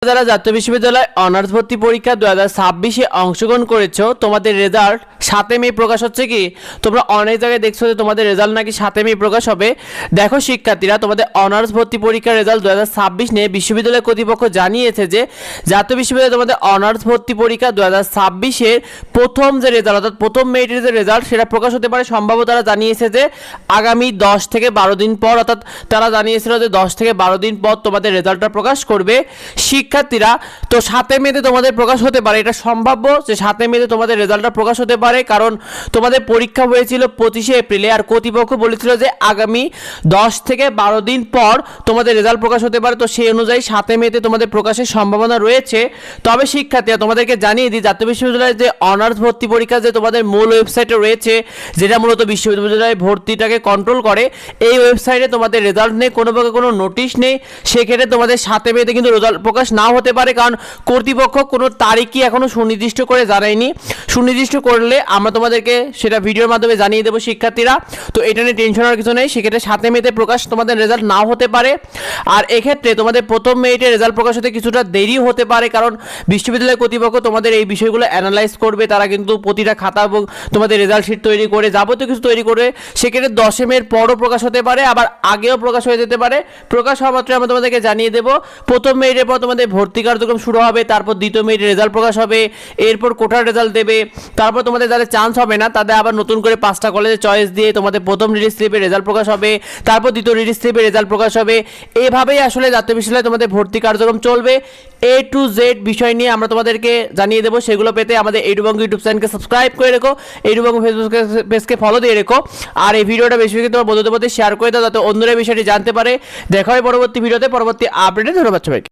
যারা জাতীয় বিশ্ববিদ্যালয় অনার্স ভর্তি পরীক্ষা 2026-এ অংশগ্রহণ করেছো তোমাদের রেজাল্ট 7 মে প্রকাশ হচ্ছে কি তোমরা অনেক জায়গায় দেখছো যে তোমাদের রেজাল্ট নাকি 7 মে প্রকাশ হবে। দেখো শিক্ষার্থীরা, তোমাদের অনার্স ভর্তি পরীক্ষার রেজাল্ট 2026 নিয়ে বিশ্ববিদ্যালয় কর্তৃপক্ষ জানিয়েছে যে জাতীয় বিশ্ববিদ্যালয়ে তোমাদের অনার্স ভর্তি পরীক্ষা 2026-এর প্রথম যে রেজাল্ট অর্থাৎ প্রথম মেরিটের যে রেজাল্ট সেটা প্রকাশ হতে পারে সম্ভাব্য। তারা জানিয়েছে যে আগামী 10 থেকে 12 দিন পর, অর্থাৎ তারা জানিয়েছিল যে 10 থেকে 12 দিন পর তোমাদের রেজাল্টটা প্রকাশ করবে। শিক্ষার্থীরা, তো 7 মেতে তোমাদের প্রকাশ হতে পারে, এটা সম্ভাব্য যে 7 মেতে তোমাদের রেজাল্টটা প্রকাশ হতে পারে, কারণ তোমাদের পরীক্ষা হয়েছিল 25শে এপ্রিলে আর কর্তৃপক্ষ বলেছিল যে আগামী 10 থেকে 12 দিন পর তোমাদের রেজাল্ট প্রকাশ হতে পারে। তো সেই অনুযায়ী 7 মেতে তোমাদের প্রকাশের সম্ভাবনা রয়েছে। তবে শিক্ষার্থীরা, তোমাদেরকে জানিয়ে দিই জাতীয় বিশ্ববিদ্যালয়ের যে অনার্স ভর্তি পরীক্ষা যে তোমাদের মূল ওয়েবসাইটে রয়েছে, যেটা মূলত বিশ্ববিদ্যালয় ভর্তিটাকে কন্ট্রোল করে, এই ওয়েবসাইটে তোমাদের রেজাল্ট নেই, কোনো প্রকার কোনো নোটিশ নেই। সেক্ষেত্রে তোমাদের 7 মেতে কিন্তু রেজাল্ট প্রকাশ নাও হতে পারে, কারণ কর্তৃপক্ষ কোনো তারিখই এখনো সুনির্দিষ্ট করে জানায়নি। সুনির্দিষ্ট করলে আমরা তোমাদেরকে সেটা ভিডিওর মাধ্যমে জানিয়ে দেবো শিক্ষার্থীরা। তো এটা নিয়ে টেনশন হওয়ার কিছু নেই, সেক্ষেত্রে 7 মেতে প্রকাশ তোমাদের রেজাল্ট নাও হতে পারে। আর এক্ষেত্রে তোমাদের প্রথম মেরিটে রেজাল্ট প্রকাশ হতে কিছুটা দেরি হতে পারে, কারণ বিশ্ববিদ্যালয় কর্তৃপক্ষ তোমাদের এই বিষয়গুলো অ্যানালাইজ করবে। তারা কিন্তু প্রতিটা খাতা এবং তোমাদের রেজাল্ট শিট তৈরি করে যাবতীয় কিছু তৈরি করে, সেক্ষেত্রে 10 মের পরও প্রকাশ হতে পারে, আবার আগেও প্রকাশ হয়ে যেতে পারে। প্রকাশ হওয়া মাত্রই আমরা তোমাদেরকে জানিয়ে দেবো। প্রথম মেরিটের পর তোমাদের ভর্তি কার্যক্রম শুরু হবে, তারপর দ্বিতীয় মেরিটের রেজাল্ট প্রকাশ হবে, এরপর কোটার রেজাল্ট দেবে, তারপর তোমাদের যাদের চান্স হবে না তাদের আবার নতুন করে 5টা কলেজে চয়েস দিয়ে তোমাদের প্রথম রিলিজ স্লিপের রেজাল্ট প্রকাশ হবে, তারপর দ্বিতীয় রিলিজ স্লিপের রেজাল্ট প্রকাশ হবে। এইভাবেই আসলে জাতীয় বিশ্ববিদ্যালয়ে তোমাদের ভর্তি কার্যক্রম চলবে। A to Z বিষয় নিয়ে আমরা তোমাদেরকে জানিয়ে দেবো। সেগুলো পেতে আমাদের এইডুবঙ্গ ইউটিউব চ্যানেলকে সাবস্ক্রাইব করে রেখো, এইডুবঙ্গ ফেসবুক পেজকে ফলো দিয়ে রেখো, আর এই ভিডিওটা বেশি বেশি তোমার বন্ধুদের মধ্যে শেয়ার করে দাও যাতে অন্যরা বিষয়টি জানতে পারে। দেখা হয় পরবর্তী ভিডিওতে, পরবর্তী আপডেটে। ধন্যবাদ সবাইকে।